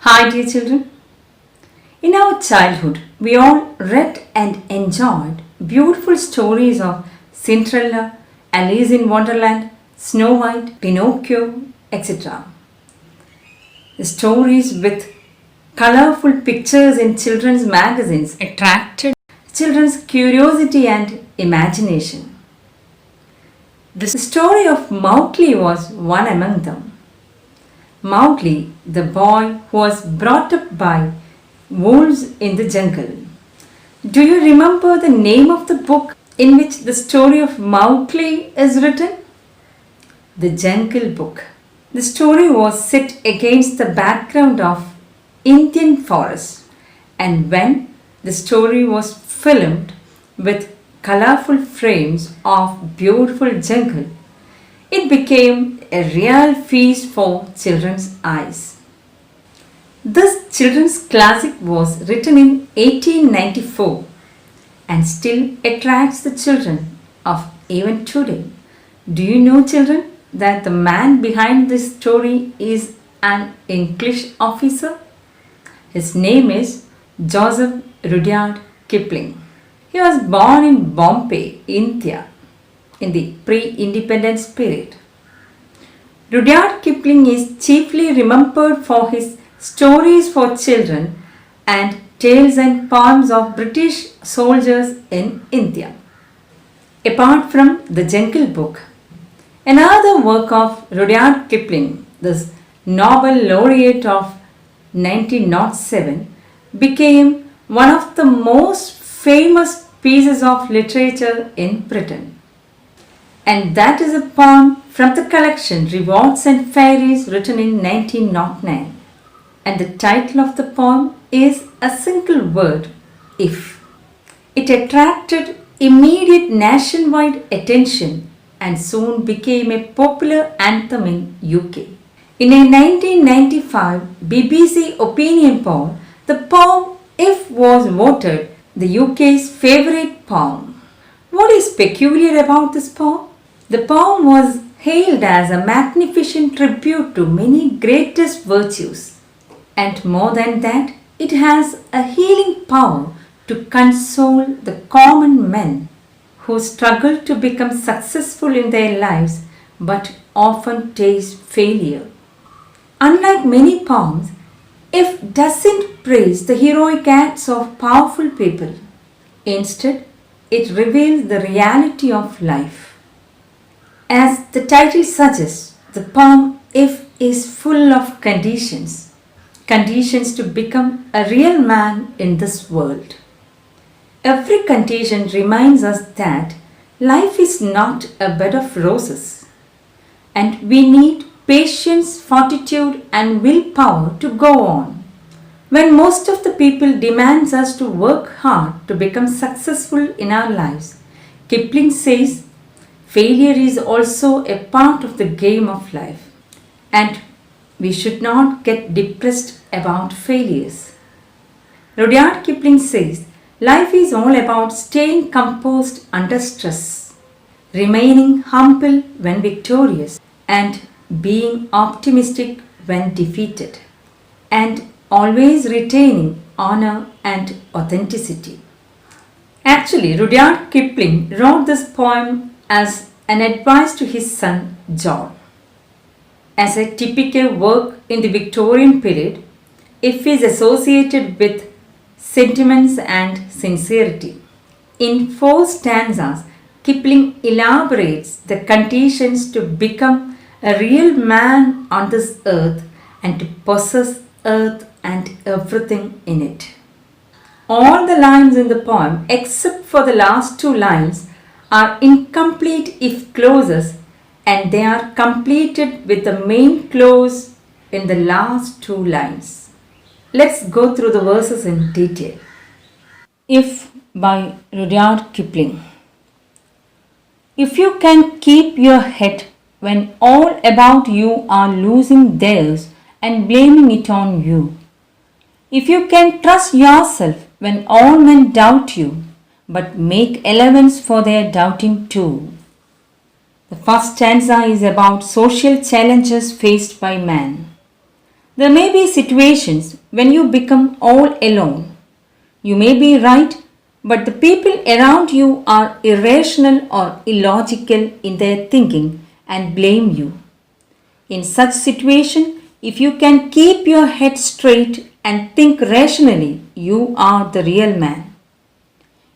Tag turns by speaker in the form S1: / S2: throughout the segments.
S1: Hi, dear children. In our childhood, we all read and enjoyed beautiful stories of Cinderella, Alice in Wonderland, Snow White, Pinocchio, etc. The stories with colorful pictures in children's magazines attracted children's curiosity and imagination. The story of Mowgli was one among them. Mowgli, the boy who was brought up by wolves in the jungle. Do you remember the name of the book in which the story of Mowgli is written? The Jungle Book. The story was set against the background of Indian forests, and when the story was filmed with colorful frames of beautiful jungle, it became a real feast for children's eyes. This children's classic was written in 1894 and still attracts the children of even today. Do you know, children, that the man behind this story is an English officer? His name is Joseph Rudyard Kipling. He was born in Bombay, India, in the pre-independence period. Rudyard Kipling is chiefly remembered for his stories for children and tales and poems of British soldiers in India. Apart from the Jungle Book, another work of Rudyard Kipling, the Nobel laureate of 1907, became one of the most famous pieces of literature in Britain. And that is a poem from the collection Rewards and Fairies written in 1909. And the title of the poem is a single word, If. It attracted immediate nationwide attention and soon became a popular anthem in UK. In a 1995 BBC opinion poll, the poem If was voted the UK's favourite poem. What is peculiar about this poem? The poem was hailed as a magnificent tribute to many greatest virtues. And more than that, it has a healing power to console the common men who struggle to become successful in their lives but often taste failure. Unlike many poems, If doesn't praise the heroic acts of powerful people. Instead, it reveals the reality of life. As the title suggests, the poem If is full of conditions. Conditions to become a real man in this world. Every condition reminds us that life is not a bed of roses, and we need patience, fortitude, and willpower to go on. When most of the people demands us to work hard to become successful in our lives, Kipling says, failure is also a part of the game of life, and we should not get depressed about failures. Rudyard Kipling says, life is all about staying composed under stress, remaining humble when victorious, and being optimistic when defeated, and always retaining honor and authenticity. Actually, Rudyard Kipling wrote this poem as an advice to his son John. As a typical work in the Victorian period, If is associated with sentiments and sincerity. In 4 stanzas, Kipling elaborates the conditions to become a real man on this earth and to possess earth and everything in it. All the lines in the poem, except for the last 2 lines, are incomplete if clauses, and they are completed with the main clause in the last 2 lines. Let's go through the verses in detail. If by Rudyard Kipling. If you can keep your head when all about you are losing theirs and blaming it on you. If you can trust yourself when all men doubt you, but make allowance for their doubting too. The first stanza is about social challenges faced by man. There may be situations when you become all alone. You may be right, but the people around you are irrational or illogical in their thinking and blame you. In such situation, if you can keep your head straight and think rationally, you are the real man.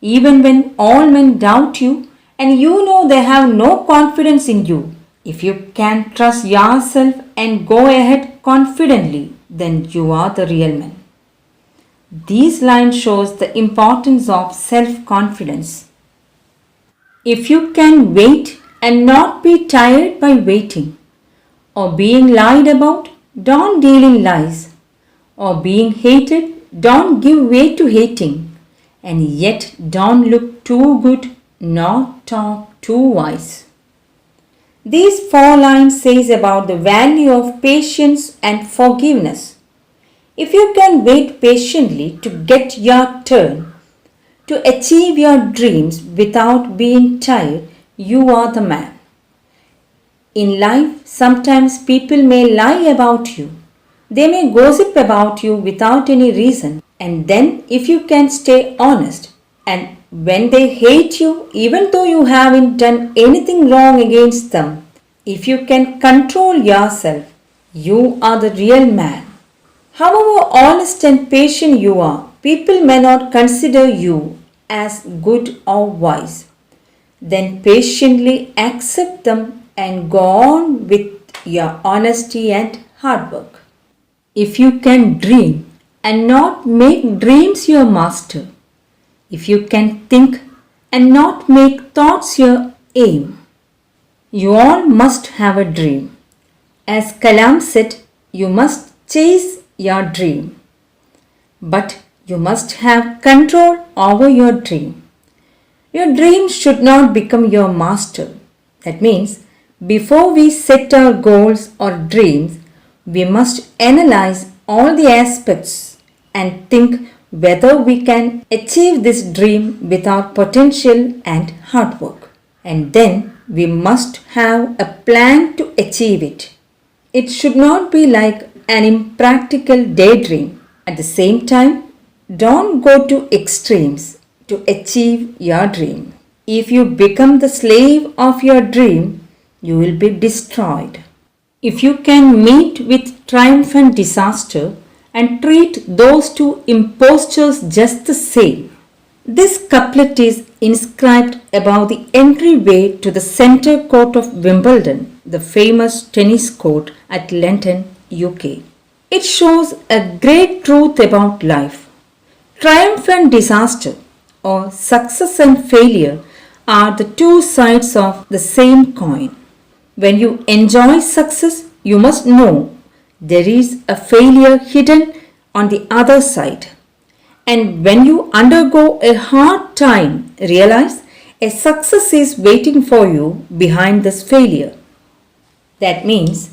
S1: Even when all men doubt you and you know they have no confidence in you, if you can trust yourself and go ahead confidently, then you are the real man. These lines shows the importance of self-confidence. If you can wait and not be tired by waiting, or being lied about, don't deal in lies, or being hated, don't give way to hating, and yet don't look too good nor talk too wise. These 4 lines says about the value of patience and forgiveness. If you can wait patiently to get your turn, to achieve your dreams without being tired, you are the man. In life, sometimes people may lie about you. They may gossip about you without any reason. And then, if you can stay honest, and when they hate you, even though you haven't done anything wrong against them, if you can control yourself, you are the real man. However honest and patient you are, people may not consider you as good or wise. Then patiently accept them and go on with your honesty and hard work. If you can dream and not make dreams your master, if you can think and not make thoughts your aim, you all must have a dream. As Kalam said, you must chase your dream, but you must have control over your dream. Your dream should not become your master. That means, before we set our goals or dreams, we must analyze all the aspects and think whether we can achieve this dream with our potential and hard work. And then we must have a plan to achieve it. It should not be like an impractical daydream. At the same time, don't go to extremes to achieve your dream. If you become the slave of your dream, you will be destroyed. If you can meet with triumph and disaster and treat those 2 impostors just the same. This couplet is inscribed above the entryway to the centre court of Wimbledon, the famous tennis court at London, UK. It shows a great truth about life. Triumph and disaster, or success and failure, are the 2 sides of the same coin. When you enjoy success, you must know there is a failure hidden on the other side. And when you undergo a hard time, realize a success is waiting for you behind this failure. That means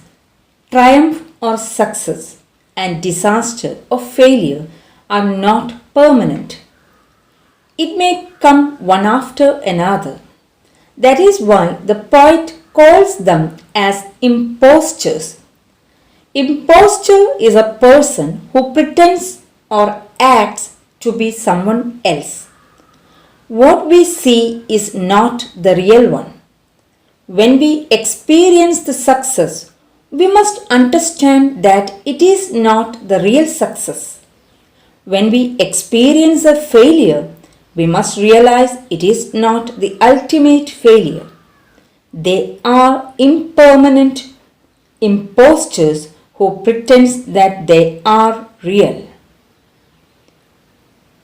S1: triumph or success and disaster or failure are not permanent. It may come one after another. That is why the poet calls them as impostors. Impostor is a person who pretends or acts to be someone else. What we see is not the real one. When we experience the success, we must understand that it is not the real success. When we experience a failure, we must realize it is not the ultimate failure. They are impermanent impostors who pretend that they are real.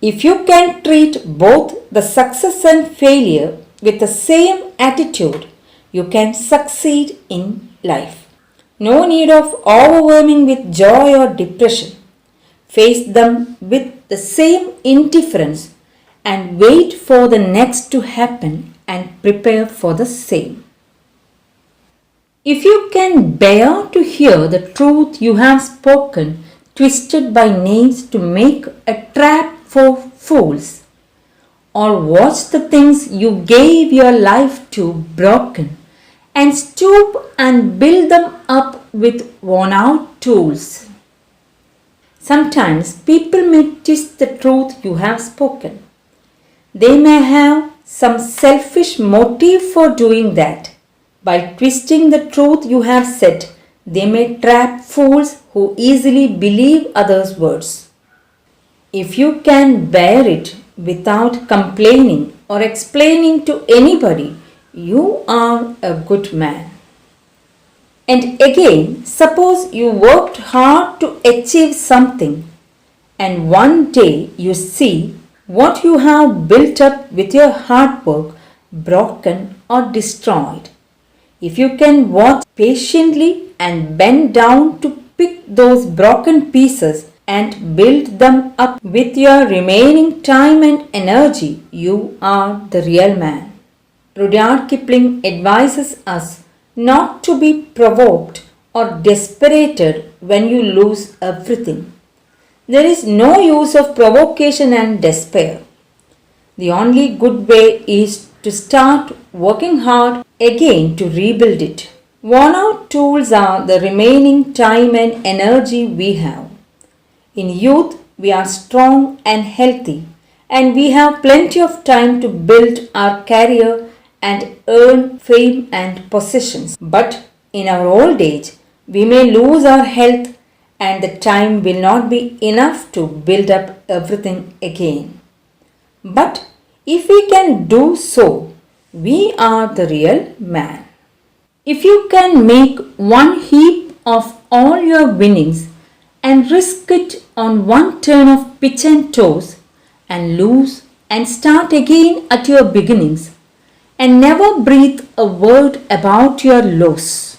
S1: If you can treat both the success and failure with the same attitude, you can succeed in life. No need of overwhelming with joy or depression. Face them with the same indifference and wait for the next to happen and prepare for the same. If you can bear to hear the truth you have spoken, twisted by knaves to make a trap for fools, or watch the things you gave your life to broken, and stoop and build them up with worn out tools. Sometimes people may twist the truth you have spoken. They may have some selfish motive for doing that. By twisting the truth you have said, they may trap fools who easily believe others' words. If you can bear it without complaining or explaining to anybody, you are a good man. And again, suppose you worked hard to achieve something, and one day you see what you have built up with your hard work broken or destroyed. If you can watch patiently and bend down to pick those broken pieces and build them up with your remaining time and energy, you are the real man. Rudyard Kipling advises us not to be provoked or desperated when you lose everything. There is no use of provocation and despair. The only good way is to start working hard again to rebuild it. Worn out tools are the remaining time and energy we have. In youth, we are strong and healthy, and we have plenty of time to build our career and earn fame and possessions. But in our old age, we may lose our health, and the time will not be enough to build up everything again. But if we can do so, we are the real man. If you can make one heap of all your winnings and risk it on one turn of pitch and toss and lose and start again at your beginnings and never breathe a word about your loss.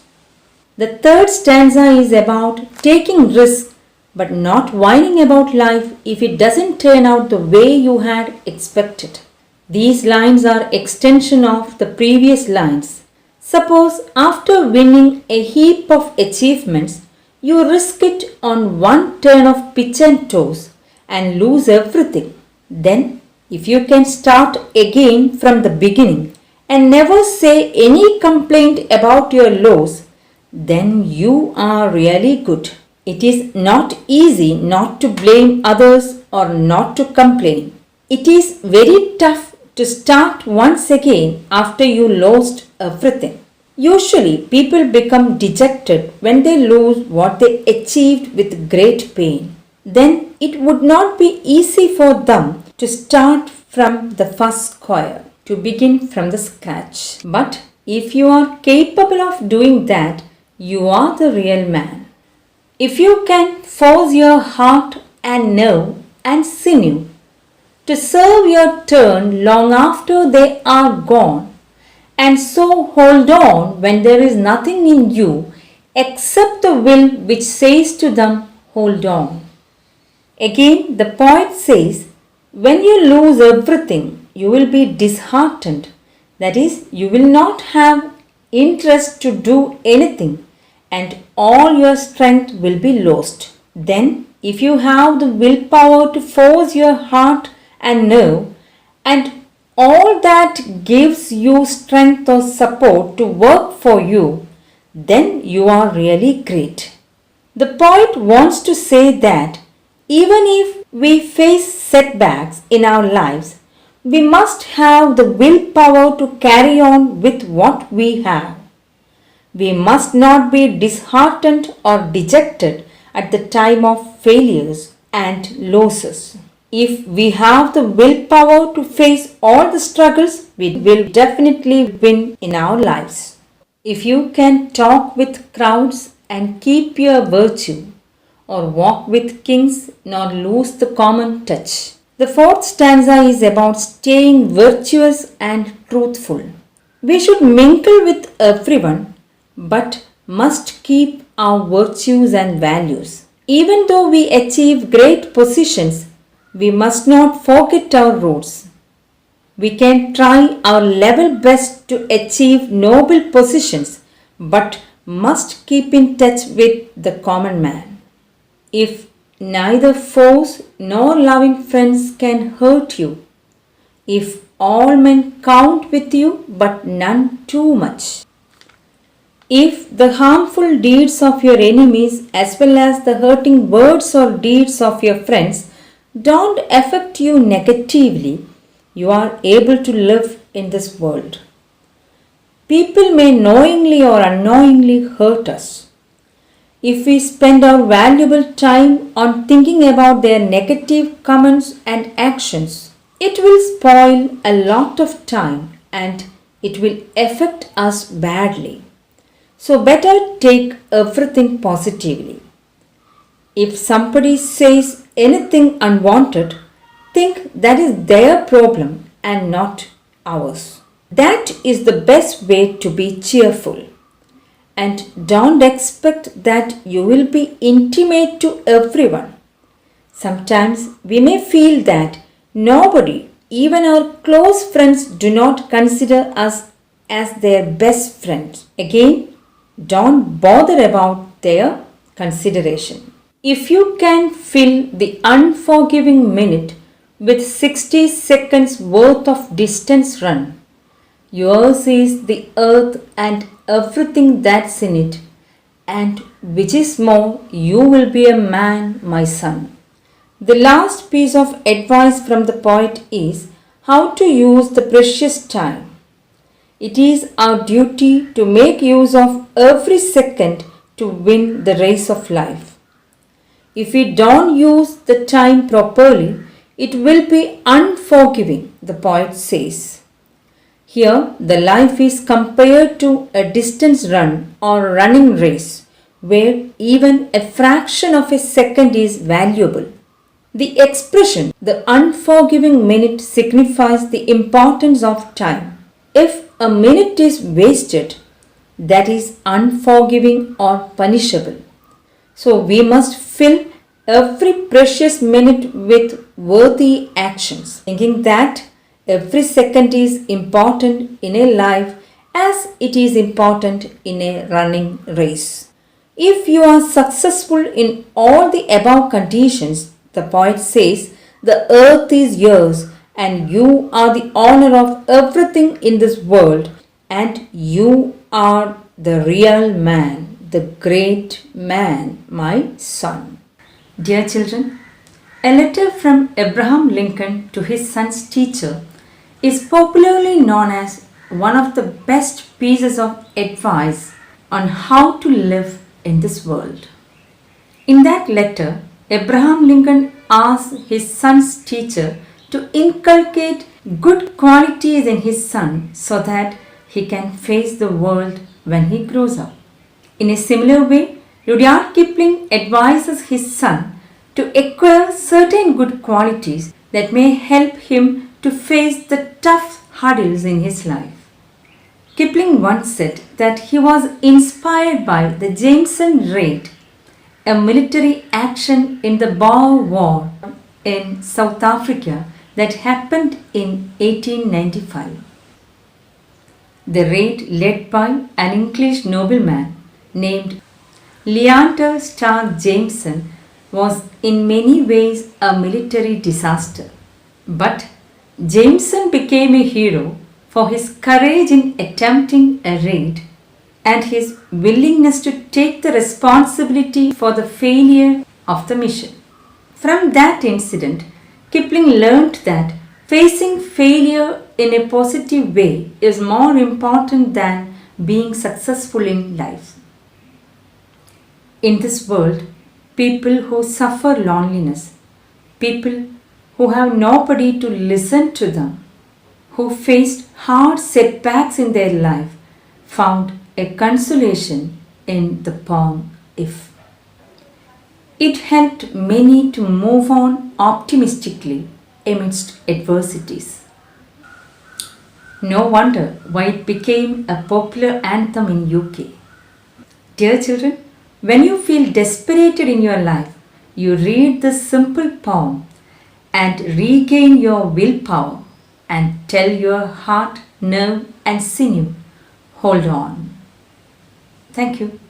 S1: The third stanza is about taking risks but not whining about life if it doesn't turn out the way you had expected. These lines are extension of the previous lines. Suppose after winning a heap of achievements, you risk it on one turn of pitch and toss and lose everything. Then, if you can start again from the beginning and never say any complaint about your loss, then you are really good. It is not easy not to blame others or not to complain. It is very tough to start once again after you lost everything. Usually, people become dejected when they lose what they achieved with great pain. Then it would not be easy for them to start from the first square, to begin from the scratch. But if you are capable of doing that, you are the real man. If you can force your heart and nerve and sinew to serve your turn long after they are gone, and so hold on when there is nothing in you except the will which says to them, hold on. Again, the poet says, when you lose everything, you will be disheartened. That is, you will not have interest to do anything, and all your strength will be lost. Then, if you have the willpower to force your heart and nerve, and all that gives you strength or support to work for you, then you are really great. The poet wants to say that even if we face setbacks in our lives, we must have the willpower to carry on with what we have. We must not be disheartened or dejected at the time of failures and losses. If we have the willpower to face all the struggles, we will definitely win in our lives. If you can talk with crowds and keep your virtue, or walk with kings nor lose the common touch. The fourth stanza is about staying virtuous and truthful. We should mingle with everyone, but must keep our virtues and values. Even though we achieve great positions, we must not forget our roots. We can try our level best to achieve noble positions, but must keep in touch with the common man. If neither foes nor loving friends can hurt you, if all men count with you but none too much, If the harmful deeds of your enemies as well as the hurting words or deeds of your friends don't affect you negatively, you are able to live in this world. People may knowingly or unknowingly hurt us. If we spend our valuable time on thinking about their negative comments and actions, it will spoil a lot of time and it will affect us badly. So better take everything positively. If somebody says anything unwanted, think that is their problem and not ours. That is the best way to be cheerful. And don't expect that you will be intimate to everyone. Sometimes we may feel that nobody, even our close friends, do not consider us as their best friends. Again, don't bother about their consideration. If you can fill the unforgiving minute with 60 seconds worth of distance run, yours is the earth and everything that's in it, and which is more, you will be a man, my son. The last piece of advice from the poet is how to use the precious time. It is our duty to make use of every second to win the race of life. If we don't use the time properly, it will be unforgiving, the poet says. Here, the life is compared to a distance run or running race, where even a fraction of a second is valuable. The expression, the unforgiving minute, signifies the importance of time. If a minute is wasted, that is unforgiving or punishable. So we must fill every precious minute with worthy actions, thinking that every second is important in a life as it is important in a running race. If you are successful in all the above conditions, the poet says, the earth is yours and you are the owner of everything in this world, and you are the real man, the great man, my son. Dear children, a letter from Abraham Lincoln to his son's teacher is popularly known as one of the best pieces of advice on how to live in this world. In that letter, Abraham Lincoln asked his son's teacher to inculcate good qualities in his son so that he can face the world when he grows up. In a similar way, Rudyard Kipling advises his son to acquire certain good qualities that may help him to face the tough hurdles in his life. Kipling once said that he was inspired by the Jameson Raid, a military action in the Boer War in South Africa that happened in 1895. The raid, led by an English nobleman named Leander Starr Jameson, was in many ways a military disaster. But Jameson became a hero for his courage in attempting a raid and his willingness to take the responsibility for the failure of the mission. From that incident, Kipling learned that facing failure in a positive way is more important than being successful in life. In this world, people who suffer loneliness, people who have nobody to listen to them, who faced hard setbacks in their life, found a consolation in the poem If. It helped many to move on optimistically amidst adversities. No wonder why it became a popular anthem in UK. Dear children, when you feel desperated in your life, you read this simple poem and regain your willpower and tell your heart, nerve and sinew, hold on. Thank you.